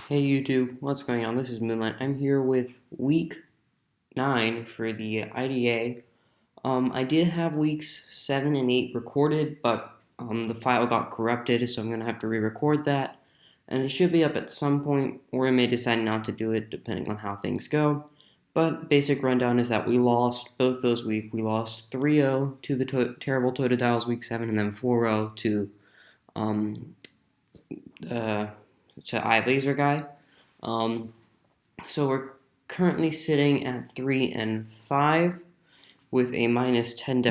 Hey YouTube, what's going on? This is Moonlight. I'm here with week 9 for the IDA. I did have weeks 7 and 8 recorded, but the file got corrupted, so I'm going to have to re-record that. And it should be up at some point, or I may decide not to do it depending on how things go. But basic rundown is that we lost both those weeks. We lost 3-0 to the terrible Totodiles week 7, and then 4-0 um, uh, to iLaser Guy. Um, so we're currently sitting at 3 and 5 with a minus 10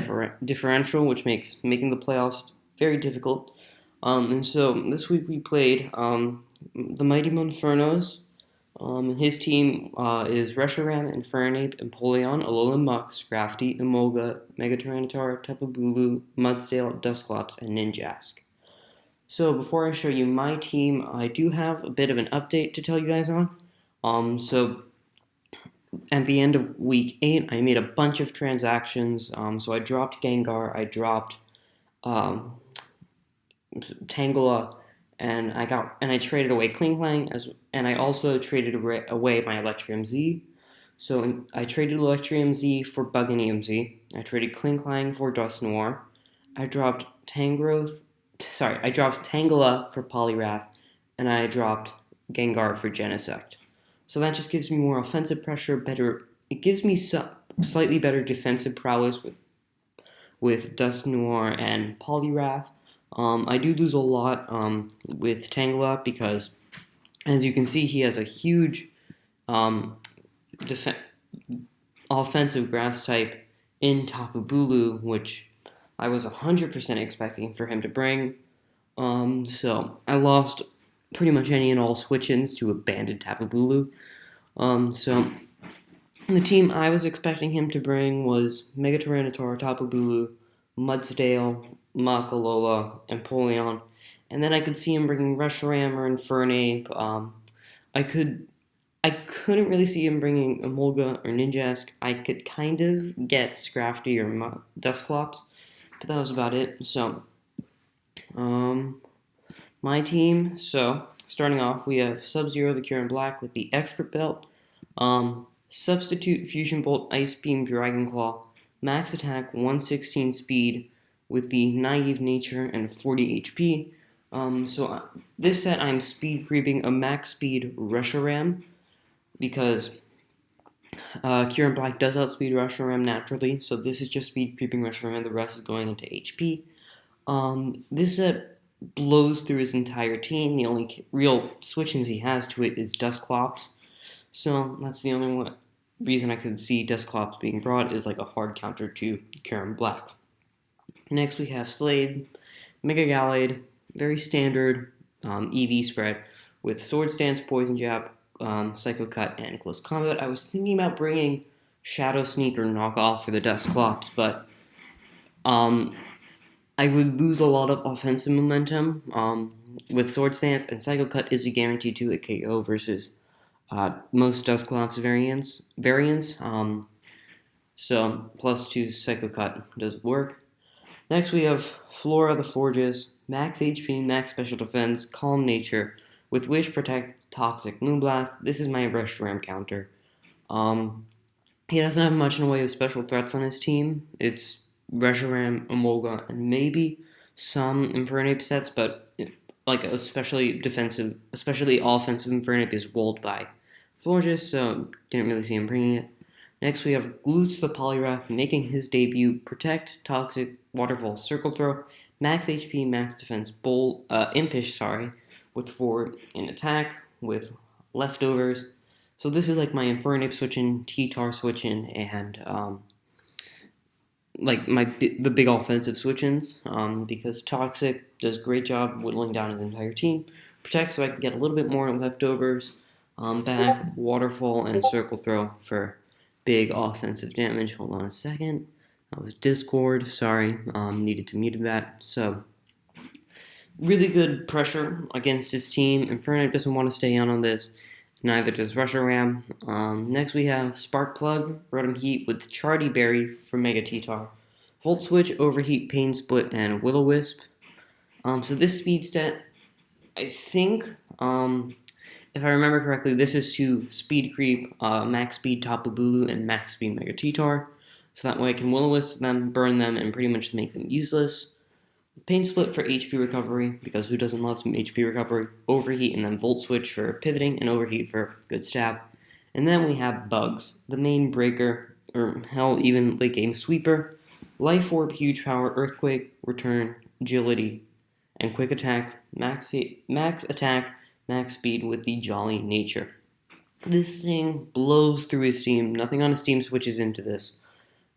differential, which makes making the playoffs very difficult. And so this week we played the MightyMonfernos. His team is Reshiram, Infernape, Empoleon, Alolan Muk, Scrafty, Emolga, Megatyranitar, Tapu Bulu, Mudsdale, Dusclops, and Ninjask. So before I show you my team, I do have a bit of an update to tell you guys on. So at the end of week 8, I made a bunch of transactions. So I dropped Gengar, I dropped um, Tangela, and I traded away Klinklang, and I also traded away my Electrium Z. So I traded Electrium Z for Bugginium Z. I traded Klinklang for Dusknoir. I dropped I dropped Tangela for Poliwrath, and I dropped Gengar for Genesect. So that just gives me more offensive pressure, it gives me slightly better defensive prowess with Dusknoir and Poliwrath. I do lose a lot with Tangela because, as you can see, he has a huge um, offensive grass type in Tapu Bulu, which I was 100% expecting for him to bring. So I lost pretty much any and all switch-ins to abandoned Tapu Bulu. So the team I was expecting him to bring was Megatyranitar, Tapu Bulu, Mudsdale, Makalola, and Empoleon. And then I could see him bringing Reshiram or Infernape. I couldn't really see him bringing Emolga or Ninjask. I could kind of get Scrafty or Dusclops, but that was about it. So, my team. So, starting off, we have Sub-Zero, the Cure in Black with the Expert Belt. Substitute Fusion Bolt, Ice Beam, Dragon Claw, Max Attack, 116 Speed with the Naive Nature and 40 HP. This set I'm speed creeping a max speed Reshiram because Cure in Black does outspeed Reshiram naturally, so this is just speed creeping Reshiram, the rest is going into HP. This set blows through his entire team. The only real switch-ins he has to it is Dusclops, so that's the only reason I could see Dusclops being brought is like a hard counter to Cure in Black. Next we have Slade, Mega Gallade, very standard EV spread with Sword Stance, Poison Jab, Psycho Cut, and Close Combat. I was thinking about bringing Shadow Sneak or Knockoff for the Dusclops, but I would lose a lot of offensive momentum with Sword Stance, and Psycho Cut is a guarantee to a KO versus most Dusclops variants. So plus 2 Psycho Cut does work. Next we have Flora the Forges, max HP, max special defense, calm nature, with Wish, Protect, Toxic, Moonblast. This is my Reshiram counter. He doesn't have much in the way of special threats on his team. It's Reshiram, Emolga, and maybe some Infernape sets, but especially offensive Infernape is rolled by Florges, so didn't really see him bringing it. Next we have Gloots the Poliwrath making his debut. Protect, Toxic, Waterfall, Circle Throw, max HP, max defense, Impish, with 4 in attack, with leftovers. So this is like my Infernape switch-in, T-Tar switch-in, and the big offensive switch-ins, because Toxic does a great job whittling down his entire team. Protect so I can get a little bit more leftovers. Back, Waterfall, and Circle Throw for big offensive damage. Hold on a second. That was Discord. Sorry. Needed to mute that. So, really good pressure against his team. Infernape doesn't want to stay on this. Neither does Reshiram. Next we have Spark Plug, Rotom Heat with Chardy Berry for Mega T-Tar. Volt Switch, Overheat, Pain Split, and Will-O-Wisp. So this speed stat, I think, If I remember correctly, this is to speed creep max speed Tapu Bulu and max speed Mega T-Tar, so that way I can Will-O-Wisp them, burn them, and pretty much make them useless. Pain Split for HP recovery, because who doesn't love some HP recovery? Overheat and then Volt Switch for pivoting, and Overheat for good stab. And then we have Bugs, the main breaker, or hell, even late game sweeper. Life Orb, huge power, Earthquake, return, agility, and quick attack, max attack, max speed with the Jolly nature. This thing blows through his team. Nothing on his team switches into this.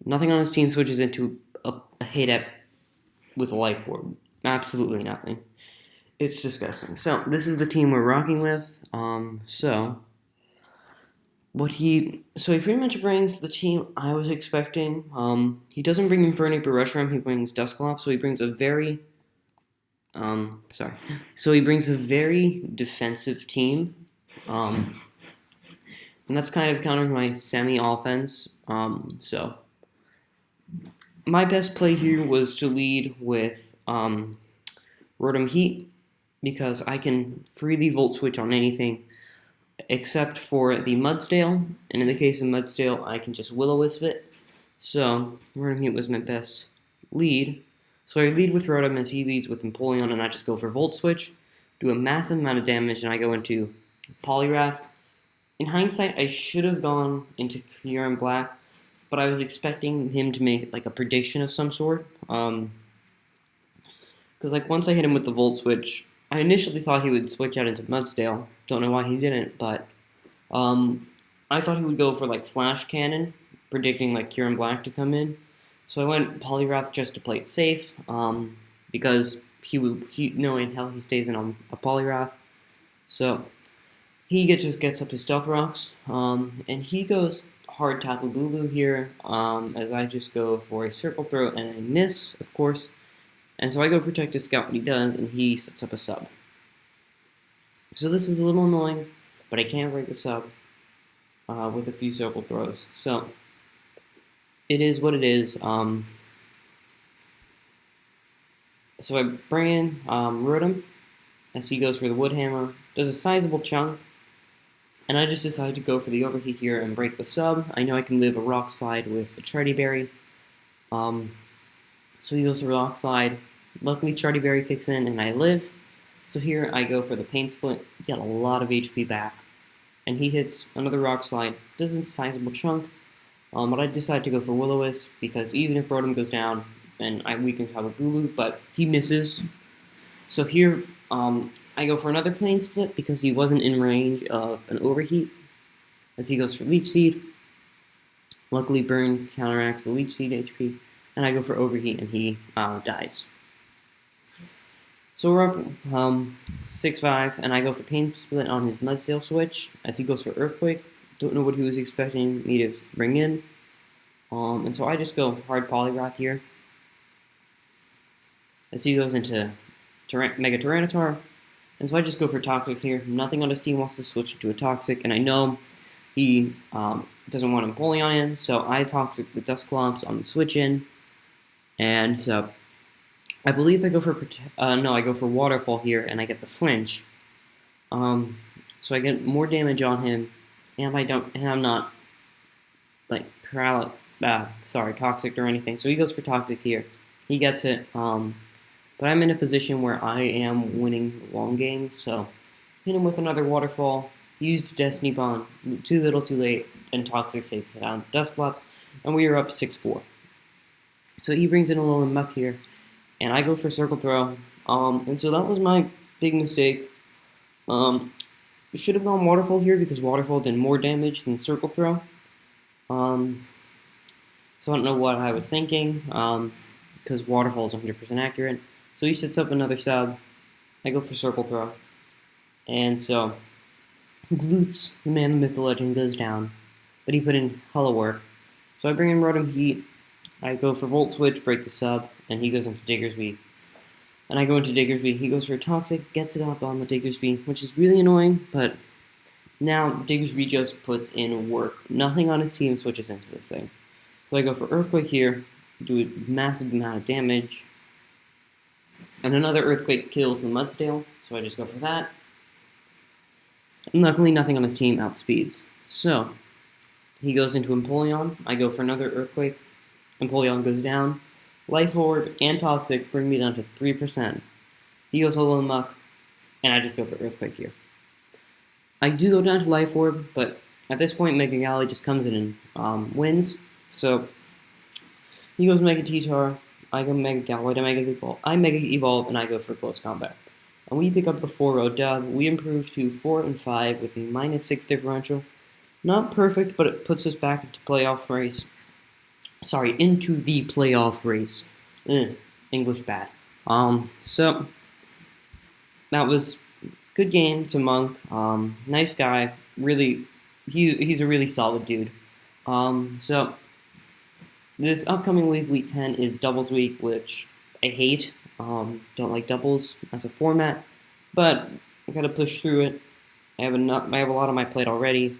Nothing on his team switches into a hit at with a life orb. Absolutely nothing. It's disgusting. So this is the team we're rocking with. He pretty much brings the team I was expecting. He doesn't bring Infernape or Reshiram. He brings Dusclops. So he brings a very defensive team. And that's kind of countering my semi-offense. My best play here was to lead with Rotom Heat, because I can freely Volt Switch on anything except for the Mudsdale, and in the case of Mudsdale, I can just Will-O-Wisp it. So Rotom Heat was my best lead. So I lead with Rotom as he leads with Empoleon, and I just go for Volt Switch, do a massive amount of damage, and I go into Poliwrath. In hindsight, I should have gone into Kyurem Black, but I was expecting him to make like a prediction of some sort. Because once I hit him with the Volt Switch, I initially thought he would switch out into Mudsdale. Don't know why he didn't, but I thought he would go for Flash Cannon, predicting Kyurem Black to come in. So I went Poliwrath just to play it safe, because knowing how he stays in on a Poliwrath. So he just gets up his Stealth Rocks, and he goes hard Tapu Bulu here, as I just go for a Circle Throw and I miss, of course. And so I go Protective Scout when he does, and he sets up a sub. So this is a little annoying, but I can't break the sub with a few Circle Throws. So it is what it is. So I bring in Rotom as he goes for the Wood Hammer, does a sizable chunk, and I just decide to go for the Overheat here and break the sub. I know I can live a Rock Slide with the Charity Berry. So he goes for Rock Slide. Luckily, Charity Berry kicks in and I live. So here I go for the Pain Split, get a lot of HP back. And he hits another Rock Slide, does a sizable chunk. But I decide to go for Will-O-Wisp, because even if Rotom goes down, then I weaken Tapu Bulu, but he misses. So here, I go for another Pain Split, because he wasn't in range of an Overheat, as he goes for Leech Seed. Luckily, Burn counteracts the Leech Seed HP, and I go for Overheat, and he dies. So we're up 6-5, and I go for Pain Split on his Mudsdale switch, as he goes for Earthquake. Don't know what he was expecting me to bring in. And so I just go hard Poliwrath here, as he goes into Mega Tyranitar. And so I just go for Toxic here. Nothing on his team wants to switch into a Toxic, and I know he doesn't want Empoleon in, so I Toxic with Dusclops on the switch in. And so I believe I go for I go for Waterfall here, and I get the flinch. So I get more damage on him, and I'm not toxic or anything. So he goes for Toxic here. He gets it. But I'm in a position where I am winning the long game, so hit him with another Waterfall. Used Destiny Bond, too little, too late, and Toxic takes it out. Dusclops, and we are up 6-4. So he brings in a Alolan Muck here, and I go for Circle Throw. And so that was my big mistake. Should have gone Waterfall here, because Waterfall did more damage than Circle Throw. So I don't know what I was thinking, because Waterfall is 100% accurate. So he sets up another sub. I go for Circle Throw. And so Glutes, the man, the myth, the legend, goes down. But he put in hella work. So I bring in Rotom Heat. I go for Volt Switch, break the sub, and he goes into Diggersby. And I go into Diggersby. He goes for Toxic, gets it up on the Diggersby, which is really annoying, but now Diggersby just puts in work. Nothing on his team switches into this thing. So I go for Earthquake here, do a massive amount of damage. And another Earthquake kills the Mudsdale, so I just go for that. Luckily, nothing on his team outspeeds. So, he goes into Empoleon. I go for another Earthquake. Empoleon goes down. Life Orb and Toxic bring me down to 3%. He goes Holo Muck, and I just go for Earthquake here. I do go down to Life Orb, but at this point, Mega Galley just comes in and wins. So, he goes Mega T-Tar, I go Mega Gallade, I Mega Evolve, and I go for Close Combat. And we pick up the 4-0 dub. We improve to 4-5 with a -6 differential. Not perfect, but it puts us back into playoff race. Sorry, into the playoff race. English bad. So that was good game to Monk. Nice guy. Really, he's a really solid dude. So this upcoming week, week 10, is doubles week, which I hate. Don't like doubles as a format, but I gotta push through it. I have a lot on my plate already.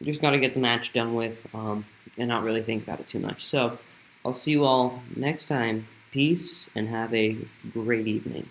Just gotta get the match done with, and not really think about it too much. So I'll see you all next time. Peace, and have a great evening.